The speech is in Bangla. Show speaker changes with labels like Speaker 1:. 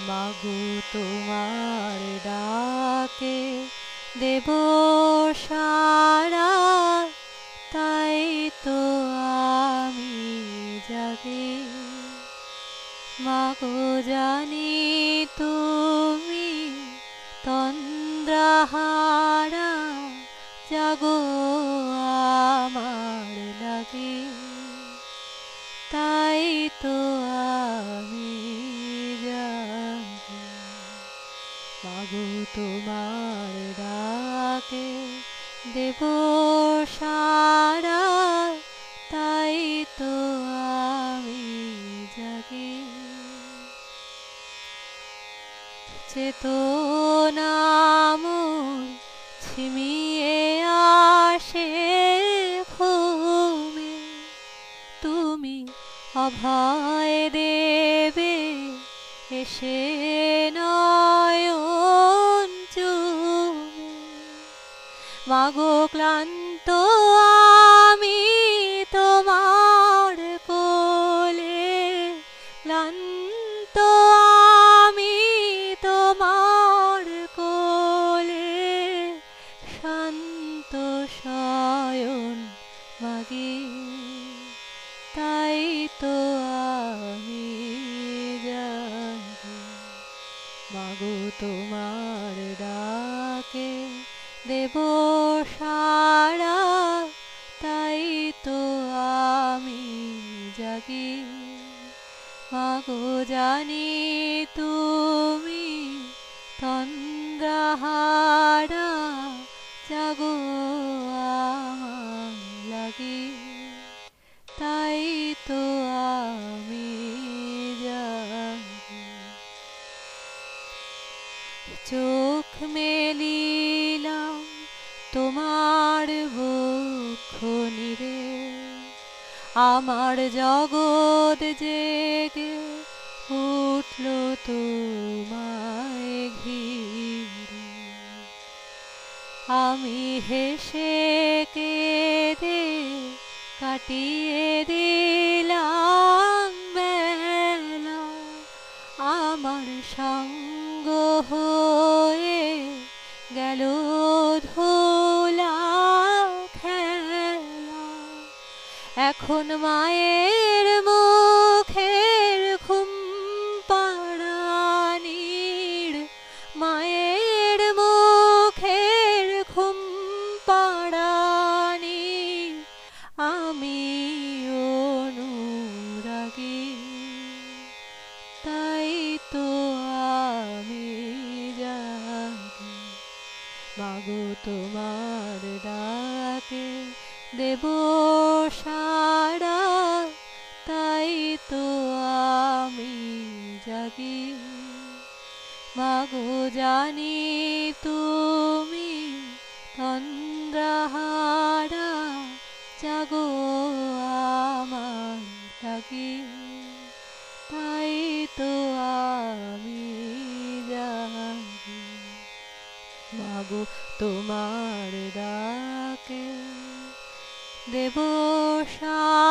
Speaker 1: মাগো তোমার ডাকে দেব সাড়া, তাই তো আমি জাগি। মাগো জানি তুমি তন্দ্রাহারা, জাগো আমার লাগি। তাই তো আমি জাগি। মাগো তোমার ডাকে দেব সাড়া, তাই তো আমি জাগি। চেতনা মন ছিমিয়ে আসে ঘুমে, তুমি অভয় দেবে এসে নয়ন চুমে। মাগো ক্লান্ত আমি তোমার কোলে, ক্লান্ত আমি তোমার কোলে, শান্ত শয়ন মাগি। তাই তো আমি জাগি। মাগো তোমার ডাকে দেব সাড়া, তাই তো আমি জাগি। মাগো জানি তুমি তন্দ্রাহারা, জাগো আমার লাগি। তাই তো আমি জাগি। চোখ মেলিলাম তোমার বক্ষ নীরে, আমার জগৎ জেগে উঠল তোমায় ঘিরে। আমি হেসে কেঁদে কাটিয়ে দিলাম বেলা, আমার সঙ্গ হয়ে গেল ধুলা খেলা। এখন মায়ের মুখের ঘুম পাড়ানির, মায়ের মুখের ঘুম পাড়ানি, আমি অনুরাগী। তাই তো আমি জাগি। মাগো তোমার ডাকে দেব সাড়া, তাই তো আমি জাগি। মাগো জানি তুমি তন্দ্রাহারা, জাগো আমার লাগি। তাই তো আমি জাগি। মাগো তোমার ডাকে দেব সাড়া।